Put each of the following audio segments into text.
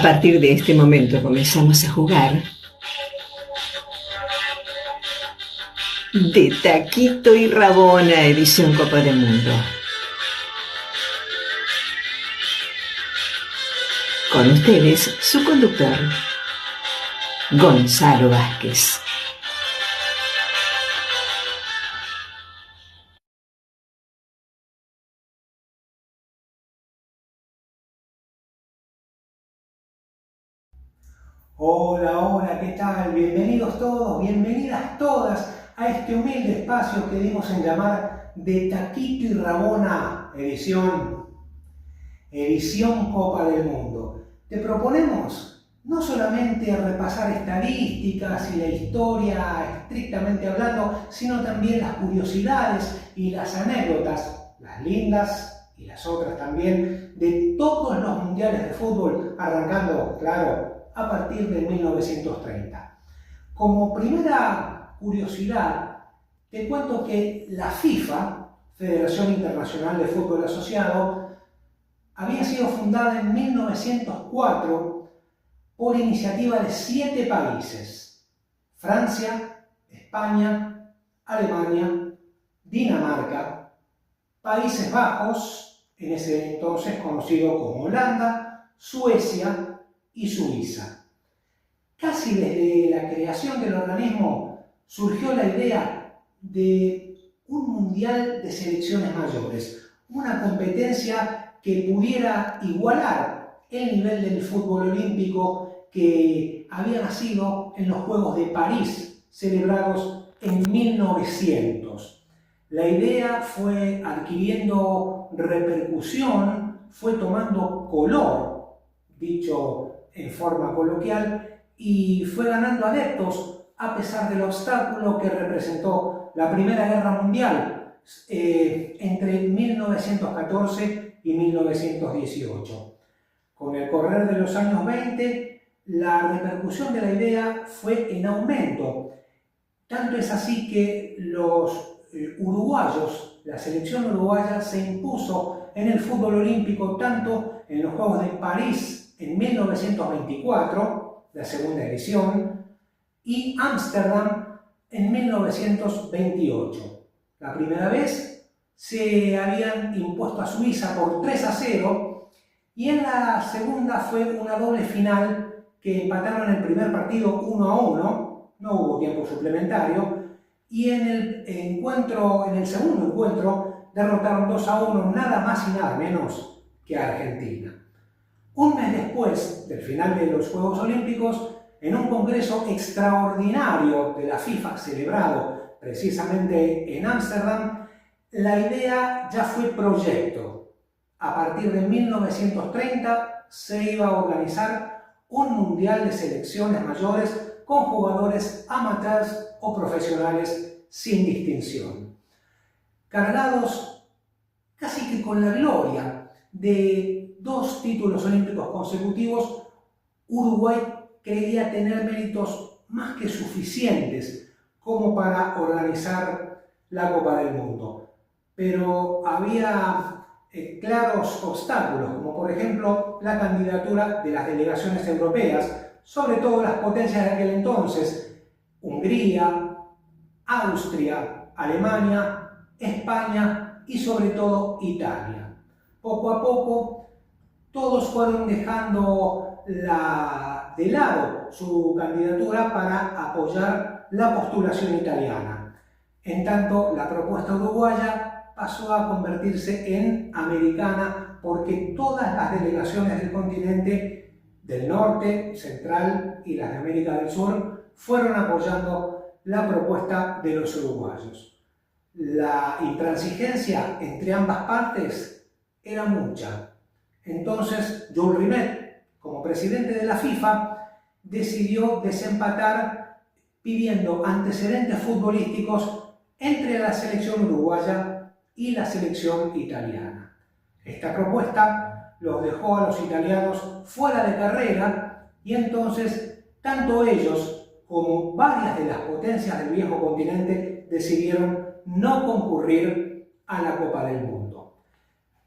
partir de este momento comenzamos a jugar de Taquito y Rabona, edición Copa del Mundo. Con ustedes, su conductor, Gonzalo Vázquez. Hola, hola, ¿qué tal? Bienvenidos todos, bienvenidas todas a este humilde espacio que dimos en llamar de Taquito y Rabona, edición Copa del Mundo. Te proponemos no solamente repasar estadísticas y la historia estrictamente hablando, sino también las curiosidades y las anécdotas, las lindas y las otras también, de todos los mundiales de fútbol, arrancando, claro, a partir de 1930. Como primera curiosidad, te cuento que la FIFA, Federación Internacional de Fútbol Asociado, había sido fundada en 1904 por iniciativa de 7 países: Francia, España, Alemania, Dinamarca, Países Bajos, en ese entonces conocido como Holanda, Suecia y Suiza. Casi desde la creación del organismo surgió la idea de un mundial de selecciones mayores, una competencia que pudiera igualar el nivel del fútbol olímpico que había nacido en los Juegos de París, celebrados en 1900. La idea fue adquiriendo repercusión, fue tomando color, dicho en forma coloquial, y fue ganando adeptos a pesar del obstáculo que representó la Primera Guerra Mundial entre 1914 y 1918. Con el correr de los años 20, la repercusión de la idea fue en aumento. Tanto es así que los uruguayos, la selección uruguaya se impuso en el fútbol olímpico tanto en los Juegos de París en 1924, la segunda edición, y Ámsterdam en 1928. La primera vez se habían impuesto a Suiza por 3-0 y en la segunda fue una doble final que empataron el primer partido 1-1, no hubo tiempo suplementario, y en el segundo encuentro derrotaron 2-1 nada más y nada menos que a Argentina. Un mes después del final de los Juegos Olímpicos, en un congreso extraordinario de la FIFA celebrado precisamente en Ámsterdam, la idea ya fue proyecto. A partir de 1930 se iba a organizar un mundial de selecciones mayores con jugadores amateurs o profesionales sin distinción. Cargados casi que con la gloria de 2 títulos olímpicos consecutivos, Uruguay creía tener méritos más que suficientes como para organizar la Copa del Mundo. Pero había claros obstáculos, como por ejemplo la candidatura de las delegaciones europeas, sobre todo las potencias de aquel entonces: Hungría, Austria, Alemania, España y sobre todo Italia. Poco a poco todos fueron dejando de lado su candidatura para apoyar la postulación italiana. En tanto, la propuesta uruguaya pasó a convertirse en americana porque todas las delegaciones del continente del norte, central y las de América del Sur fueron apoyando la propuesta de los uruguayos. La intransigencia entre ambas partes era mucha. Entonces, Jules Rimet, como presidente de la FIFA, decidió desempatar pidiendo antecedentes futbolísticos entre la selección uruguaya y la selección italiana. Esta propuesta los dejó a los italianos fuera de carrera y entonces tanto ellos como varias de las potencias del viejo continente decidieron no concurrir a la Copa del Mundo.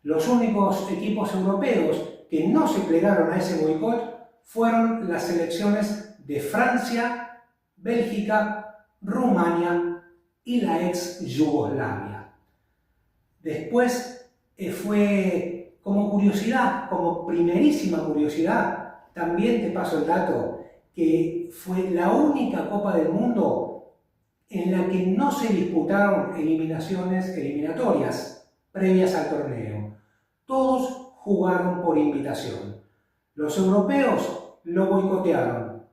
Los únicos equipos europeos que no se plegaron a ese boicot fueron las selecciones de Francia, Bélgica, Rumania y la ex Yugoslavia. Después fue como curiosidad, como primerísima curiosidad, también te paso el dato, que fue la única Copa del Mundo en la que no se disputaron eliminatorias previas al torneo. Todos jugaron por invitación. Los europeos lo boicotearon.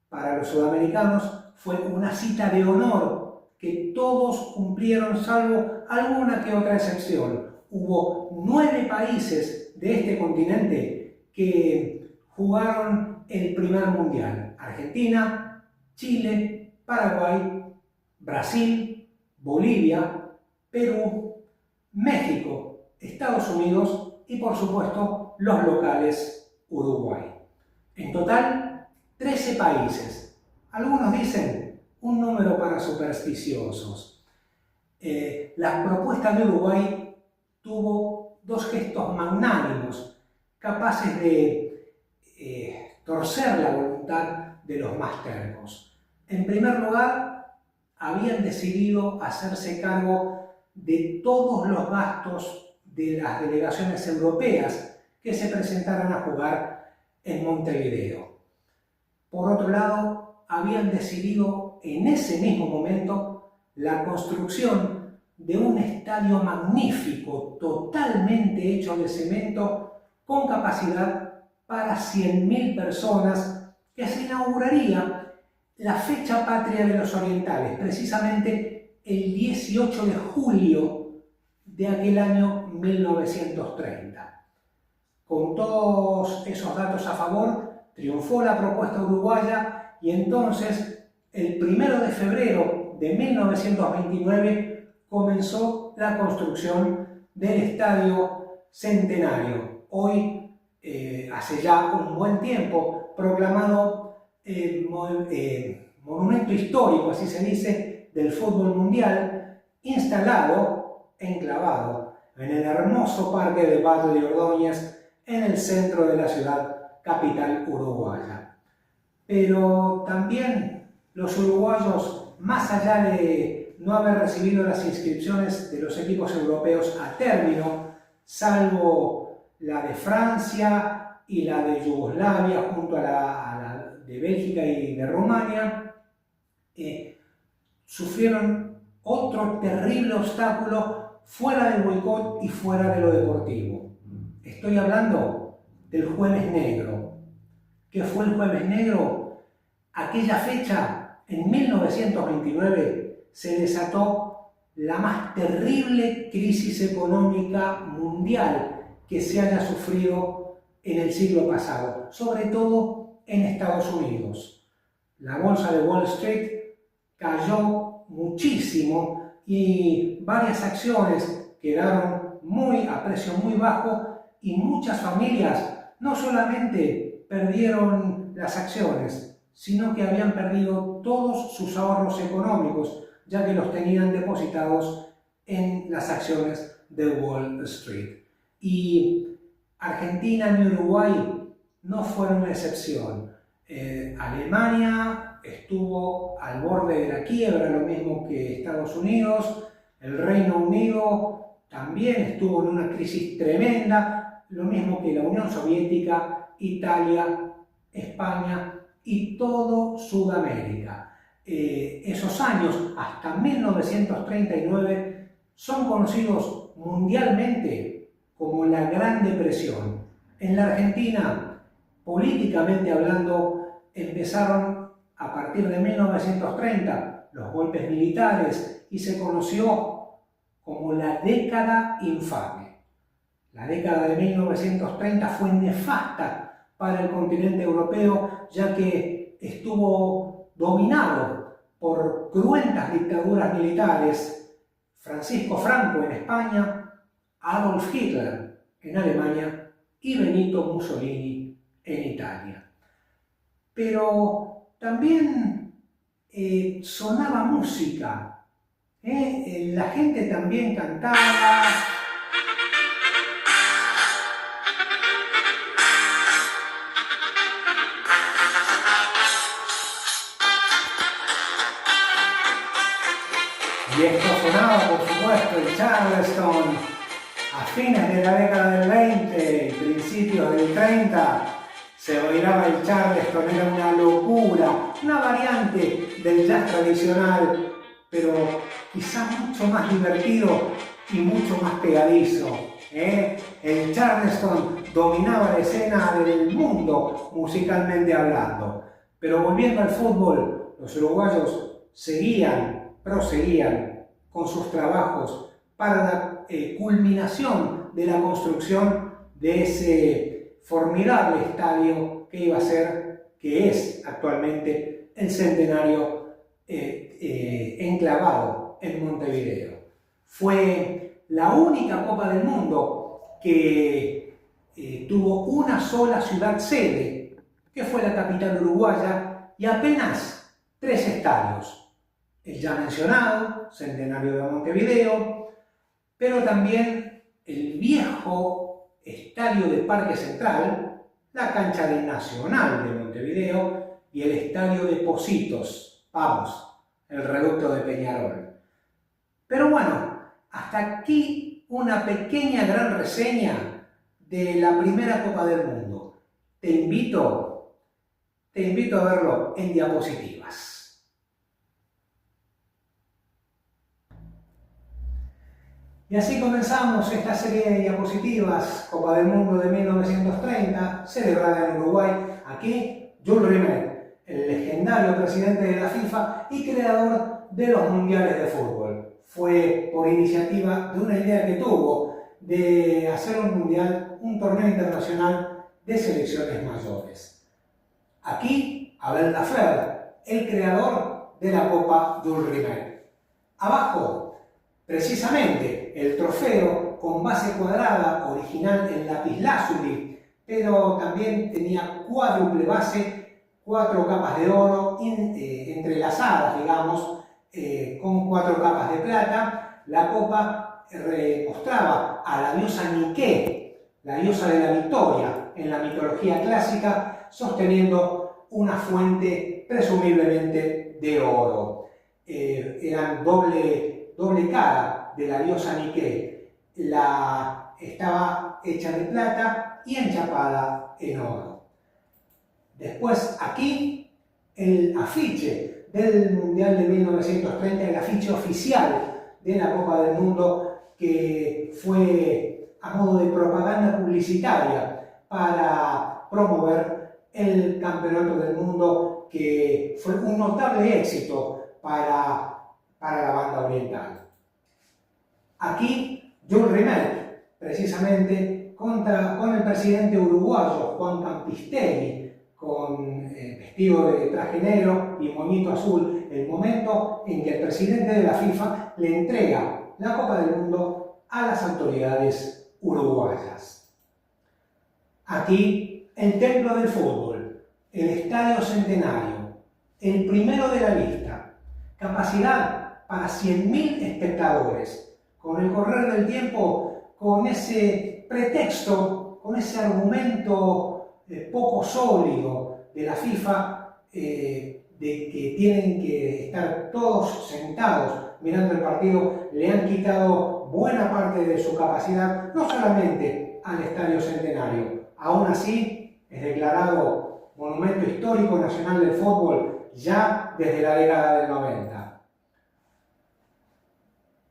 Para los sudamericanos fue una cita de honor que todos cumplieron salvo alguna que otra excepción. Hubo 9 países de este continente que jugaron el primer mundial: Argentina, Chile, Paraguay, Brasil, Bolivia, Perú, México, Estados Unidos y por supuesto los locales Uruguay. En total, 13 países. Algunos dicen un número para supersticiosos. La propuesta de Uruguay tuvo 2 gestos magnánimos, capaces de torcer la voluntad de los más tercos. En primer lugar, habían decidido hacerse cargo de todos los gastos de las delegaciones europeas que se presentaran a jugar en Montevideo. Por otro lado, habían decidido en ese mismo momento la construcción de un estadio magnífico, totalmente hecho de cemento, con capacidad para 100.000 personas, que se inauguraría la fecha patria de los orientales, precisamente el 18 de julio de aquel año 1930. Con todos esos datos a favor, triunfó la propuesta uruguaya y entonces, el 1 de febrero de 1929, comenzó la construcción del Estadio Centenario, hoy, hace ya un buen tiempo, proclamado monumento histórico, así se dice, del fútbol mundial, instalado, enclavado en el hermoso parque de Valle de Ordóñez, en el centro de la ciudad capital uruguaya. Pero también los uruguayos, más allá de no haber recibido las inscripciones de los equipos europeos a término, salvo la de Francia y la de Yugoslavia junto a la de Bélgica y de Rumania, sufrieron otro terrible obstáculo fuera del boicot y fuera de lo deportivo. Estoy hablando del Jueves Negro. ¿Qué fue el Jueves Negro? Aquella fecha, en 1929, se desató la más terrible crisis económica mundial que se haya sufrido en el siglo pasado, sobre todo en Estados Unidos. La bolsa de Wall Street cayó muchísimo y varias acciones quedaron a precio muy bajo, y muchas familias no solamente perdieron las acciones, sino que habían perdido todos sus ahorros económicos, ya que los tenían depositados en las acciones de Wall Street. Y Argentina ni Uruguay no fueron la excepción. Alemania estuvo al borde de la quiebra, lo mismo que Estados Unidos. El Reino Unido también estuvo en una crisis tremenda, lo mismo que la Unión Soviética, Italia, España y todo Sudamérica. Esos años, hasta 1939, son conocidos mundialmente como la Gran Depresión. En la Argentina, políticamente hablando, empezaron a partir de 1930 los golpes militares y se conoció como la década infame. La década de 1930 fue nefasta para el continente europeo, ya que estuvo dominado por cruentas dictaduras militares: Francisco Franco en España, Adolf Hitler en Alemania y Benito Mussolini en Italia. Pero también sonaba música, la gente también cantaba. Y esto sonaba, por supuesto, el Charleston a fines de la década del 20 y principios del 30. Se bailaba el Charleston, era una locura, una variante del jazz tradicional, pero quizás mucho más divertido y mucho más pegadizo. El Charleston dominaba la escena del mundo musicalmente hablando. Pero volviendo al fútbol, los uruguayos proseguían con sus trabajos para la culminación de la construcción de ese formidable estadio que iba a ser, que es actualmente el Centenario enclavado en Montevideo. Fue la única Copa del Mundo que tuvo una sola ciudad sede, que fue la capital uruguaya, y apenas 3 estadios. El ya mencionado Centenario de Montevideo, pero también el viejo estadio de Parque Central, la cancha del Nacional de Montevideo y el estadio de Pocitos, el reducto de Peñarol. Pero bueno, hasta aquí una pequeña gran reseña de la primera Copa del Mundo. Te invito a verlo en diapositivas. Y así comenzamos esta serie de diapositivas, Copa del Mundo de 1930, celebrada en Uruguay. Aquí, Jules Rimet, el legendario presidente de la FIFA y creador de los mundiales de fútbol. Fue por iniciativa de una idea que tuvo de hacer un mundial, un torneo internacional de selecciones mayores. Aquí, Abel Lafleur, el creador de la Copa Jules Rimet. Abajo, precisamente, el trofeo con base cuadrada, original en lapislázuli, pero también tenía cuádruple base, 4 capas de oro entrelazadas, digamos, con 4 capas de plata. La copa mostraba a la diosa Nike, la diosa de la victoria en la mitología clásica, sosteniendo una fuente presumiblemente de oro. Eran doble cara de la diosa Nike. Estaba hecha de plata y enchapada en oro. Después aquí el afiche del Mundial de 1930, el afiche oficial de la Copa del Mundo, que fue a modo de propaganda publicitaria para promover el Campeonato del Mundo, que fue un notable éxito para la banda oriental. Aquí, Jules Rimet, precisamente con el presidente uruguayo Juan Campistelli, vestido de traje negro y moñito azul, el momento en que el presidente de la FIFA le entrega la Copa del Mundo a las autoridades uruguayas. Aquí, el templo del fútbol, el Estadio Centenario, el primero de la lista, capacidad para 100.000 espectadores. Con el correr del tiempo, con ese pretexto, con ese argumento poco sólido de la FIFA, de que tienen que estar todos sentados mirando el partido, le han quitado buena parte de su capacidad, no solamente al Estadio Centenario. Aún así, es declarado Monumento Histórico Nacional del Fútbol ya desde la década del 90.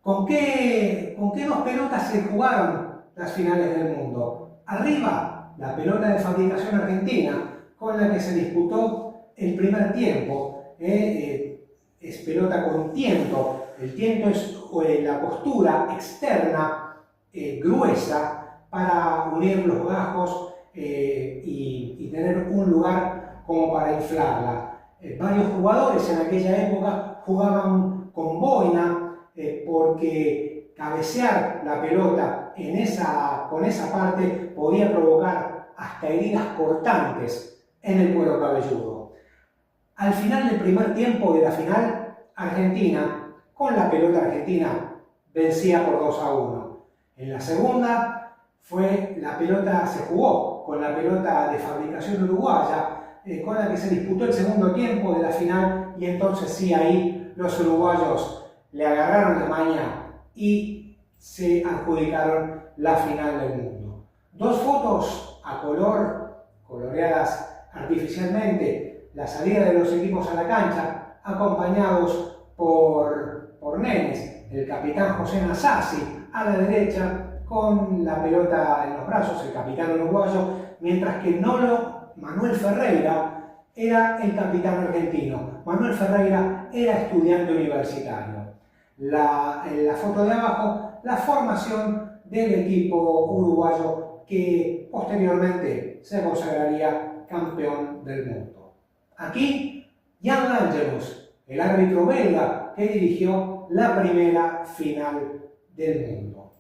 ¿Con qué 2 pelotas se jugaron las finales del mundo? Arriba, la pelota de fabricación argentina, con la que se disputó el primer tiempo. Es pelota con tiento. El tiento es la postura externa gruesa para unir los gajos y tener un lugar como para inflarla. Varios jugadores en aquella época jugaban con boina, porque cabecear la pelota con esa parte podía provocar hasta heridas cortantes en el cuero cabelludo. Al final del primer tiempo de la final, Argentina, con la pelota argentina, vencía por 2-1. En la segunda, se jugó con la pelota de fabricación uruguaya, con la que se disputó el segundo tiempo de la final, y entonces sí, ahí los uruguayos le agarraron la maña y se adjudicaron la final del mundo. Dos fotos a color, coloreadas artificialmente, la salida de los equipos a la cancha, acompañados por nenes, el capitán José Nasazzi a la derecha, con la pelota en los brazos, el capitán uruguayo, mientras que Nolo Manuel Ferreira era el capitán argentino. Manuel Ferreira era estudiante universitario. En la foto de abajo, la formación del equipo uruguayo que posteriormente se consagraría campeón del mundo. Aquí, Jan Langerus, el árbitro belga que dirigió la primera final del mundo.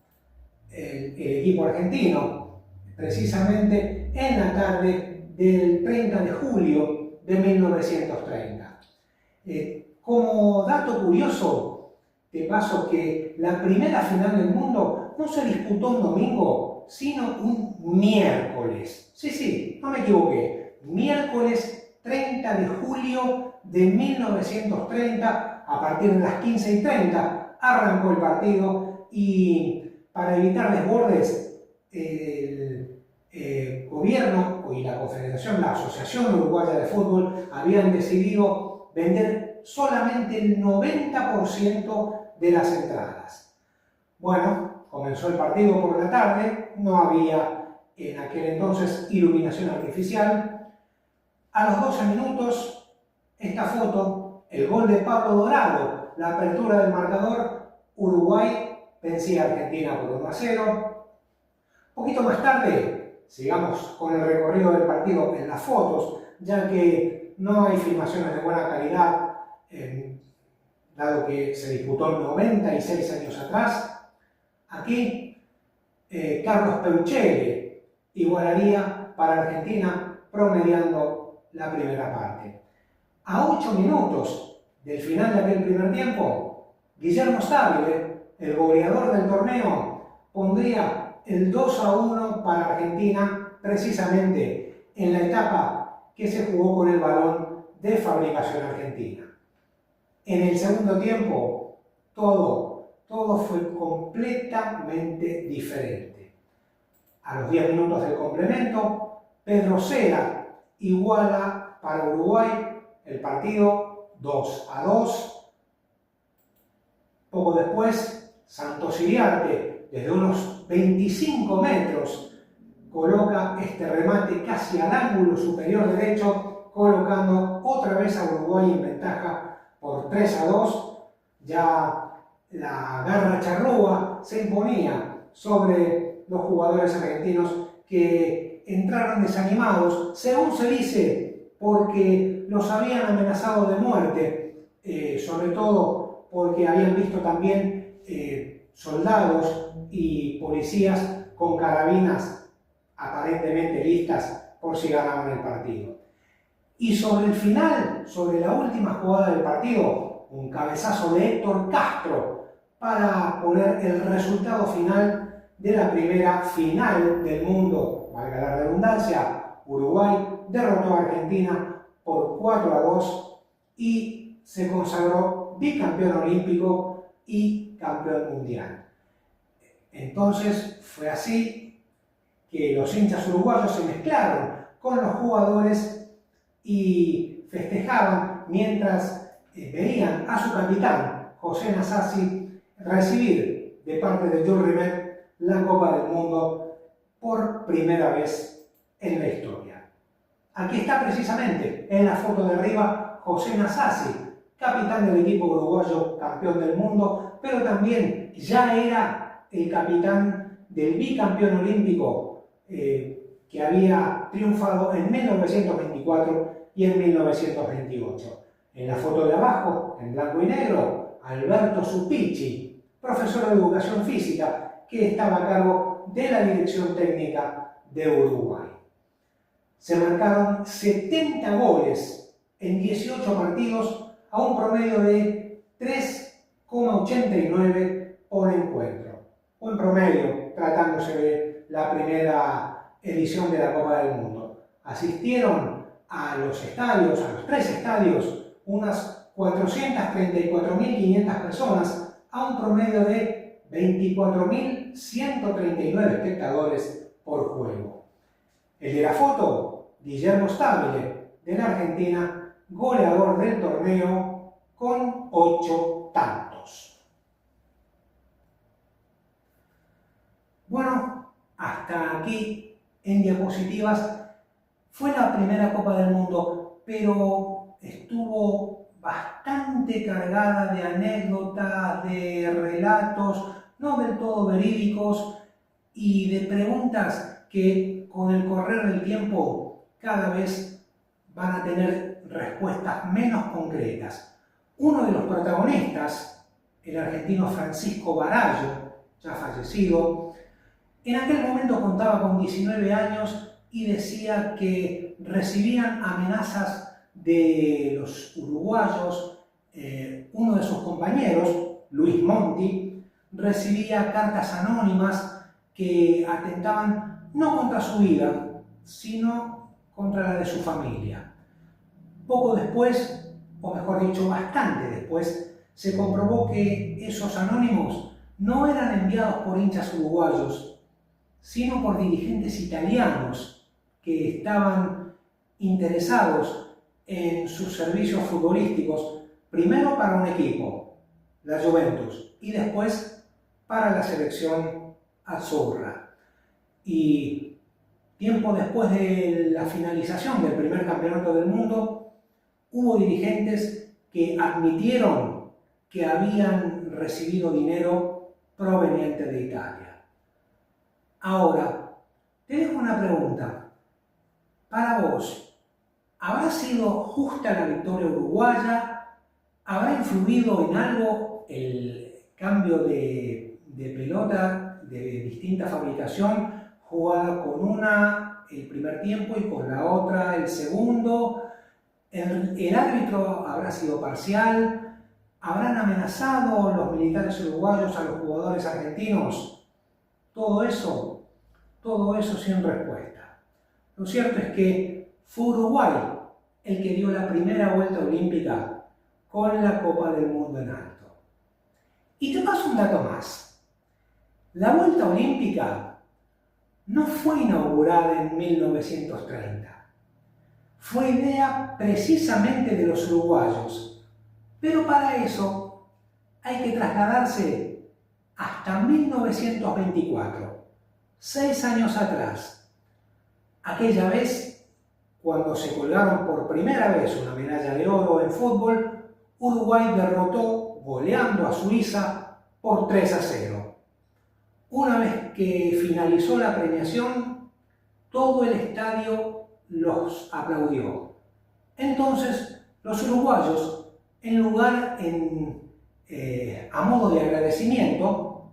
El equipo argentino, precisamente en la tarde del 30 de julio de 1930. Como dato curioso, te paso que la primera final del mundo no se disputó un domingo, sino un miércoles. Sí, no me equivoqué. Miércoles 30 de julio de 1930, a partir de las 15:30, arrancó el partido y para evitar desbordes, el gobierno y la Confederación, la Asociación Uruguaya de Fútbol, habían decidido vender solamente el 90% de las entradas. Bueno, comenzó el partido por la tarde, no había en aquel entonces iluminación artificial. A los 12 minutos, esta foto, el gol de Pablo Dorado, la apertura del marcador, Uruguay vencía a Argentina por 1-0. Un poquito más tarde, sigamos con el recorrido del partido en las fotos, ya que no hay filmaciones de buena calidad, dado que se disputó 96 años atrás. Aquí, Carlos Peuchele igualaría para Argentina, promediando la primera parte. A 8 minutos del final de aquel primer tiempo, Guillermo Stabile, el goleador del torneo, pondría el 2-1 para Argentina, precisamente en la etapa que se jugó con el balón de fabricación argentina. En el segundo tiempo, todo fue completamente diferente. A los 10 minutos del complemento, Pedro Cera iguala para Uruguay el partido 2-2. Poco después, Santos Iriarte, desde unos 25 metros, coloca este remate casi al ángulo superior derecho, colocando otra vez a Uruguay en ventaja por 3-2. Ya la garra charrúa se imponía sobre los jugadores argentinos, que entraron desanimados, según se dice, porque los habían amenazado de muerte, sobre todo porque habían visto también soldados y policías con carabinas aparentemente listas por si ganaban el partido. Y sobre el final, sobre la última jugada del partido, un cabezazo de Héctor Castro para poner el resultado final de la primera final del mundo, valga la redundancia. Uruguay derrotó a Argentina por 4-2 y se consagró bicampeón olímpico y campeón mundial. Entonces fue así que los hinchas uruguayos se mezclaron con los jugadores y festejaban mientras veían a su capitán, José Nasazzi, recibir de parte de Jules Rimet la Copa del Mundo por primera vez en la historia. Aquí está precisamente en la foto de arriba José Nasazzi, capitán del equipo uruguayo campeón del mundo, pero también ya era el capitán del bicampeón olímpico que había triunfado en 1924 y en 1928. En la foto de abajo, en blanco y negro, Alberto Supicci, profesor de educación física, que estaba a cargo de la dirección técnica de Uruguay. Se marcaron 70 goles en 18 partidos a un promedio de 3,89 por encuentro. Buen promedio, tratándose de la primera edición de la Copa del Mundo. Asistieron a los estadios, a los 3 estadios, unas 434.500 personas a un promedio de 24.139 espectadores por juego. El de la foto, Guillermo Stabile, de la Argentina, goleador del torneo con 8 tantos. Bueno, hasta aquí en diapositivas fue la primera Copa del Mundo, pero estuvo bastante cargada de anécdotas, de relatos, no del todo verídicos y de preguntas que con el correr del tiempo cada vez van a tener respuestas menos concretas. Uno de los protagonistas, el argentino Francisco Barallo, ya fallecido, en aquel momento contaba con 19 años y decía que recibían amenazas de los uruguayos. Uno de sus compañeros, Luis Monti, recibía cartas anónimas que atentaban no contra su vida, sino contra la de su familia. Poco después, o mejor dicho, bastante después, se comprobó que esos anónimos no eran enviados por hinchas uruguayos, sino por dirigentes italianos que estaban interesados en sus servicios futbolísticos, primero para un equipo, la Juventus, y después para la selección azzurra. Y tiempo después de la finalización del primer campeonato del mundo, hubo dirigentes que admitieron que habían recibido dinero proveniente de Italia. Ahora, te dejo una pregunta. Para vos, ¿habrá sido justa la victoria uruguaya? ¿Habrá influido en algo el cambio de pelota de distinta fabricación, jugada con una el primer tiempo y con la otra el segundo? ¿El árbitro habrá sido parcial? ¿Habrán amenazado los militares uruguayos a los jugadores argentinos? Todo eso sin respuesta. Lo cierto es que fue Uruguay el que dio la primera vuelta olímpica con la Copa del Mundo en alto. Y te paso un dato más. La vuelta olímpica no fue inaugurada en 1930. Fue idea precisamente de los uruguayos, pero para eso hay que trasladarse hasta 1924, 6 años atrás. Aquella vez, cuando se colgaron por primera vez una medalla de oro en fútbol, Uruguay derrotó, goleando a Suiza, por 3-0. Una vez que finalizó la premiación, todo el estadio los aplaudió. Entonces, los uruguayos, a modo de agradecimiento,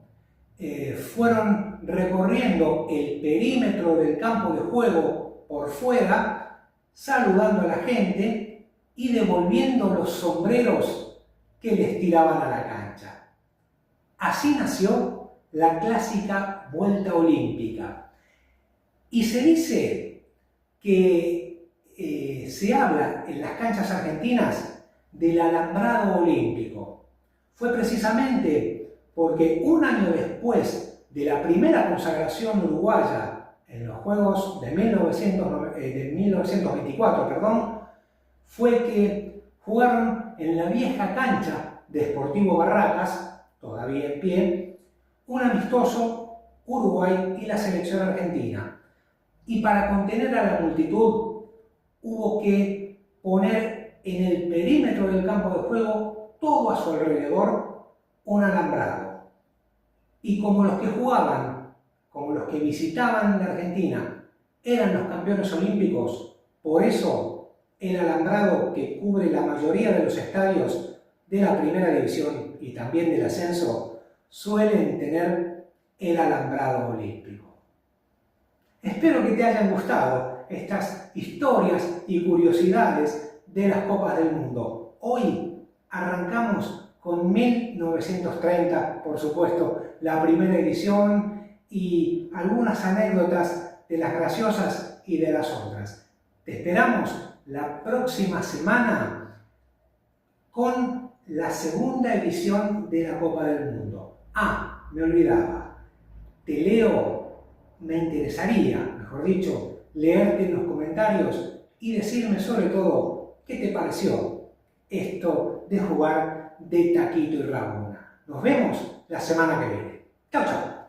fueron recorriendo el perímetro del campo de juego por fuera, saludando a la gente y devolviendo los sombreros que les tiraban a la cancha. Así nació la clásica Vuelta Olímpica. Y se dice que se habla en las canchas argentinas del alambrado olímpico. Fue precisamente porque un año después de la primera consagración uruguaya en los Juegos de 1924, fue que jugaron en la vieja cancha de Sportivo Barracas, todavía en pie, un amistoso Uruguay y la selección argentina. Y para contener a la multitud hubo que poner en el perímetro del campo de juego, todo a su alrededor, un alambrado. Y como los que jugaban, como los que visitaban la Argentina, eran los campeones olímpicos, por eso el alambrado que cubre la mayoría de los estadios de la primera división y también del ascenso, suelen tener el alambrado olímpico. Espero que te hayan gustado estas historias y curiosidades de las Copas del Mundo. Hoy arrancamos con 1930, por supuesto, la primera edición y algunas anécdotas de las graciosas y de las otras. Te esperamos la próxima semana con la segunda edición de la Copa del Mundo. Ah, me olvidaba. Te leo, me interesaría, mejor dicho, leerte en los comentarios y decirme sobre todo qué te pareció esto de jugar de taquito y rabona. Nos vemos la semana que viene. Chao, chao.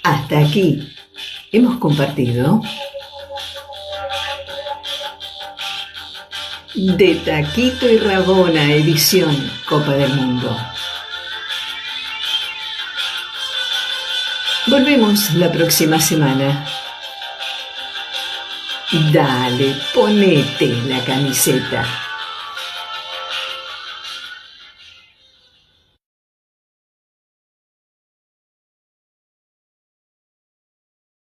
Hasta aquí hemos compartido de Taquito y Rabona, edición Copa del Mundo. Volvemos la próxima semana. Dale, ponete la camiseta.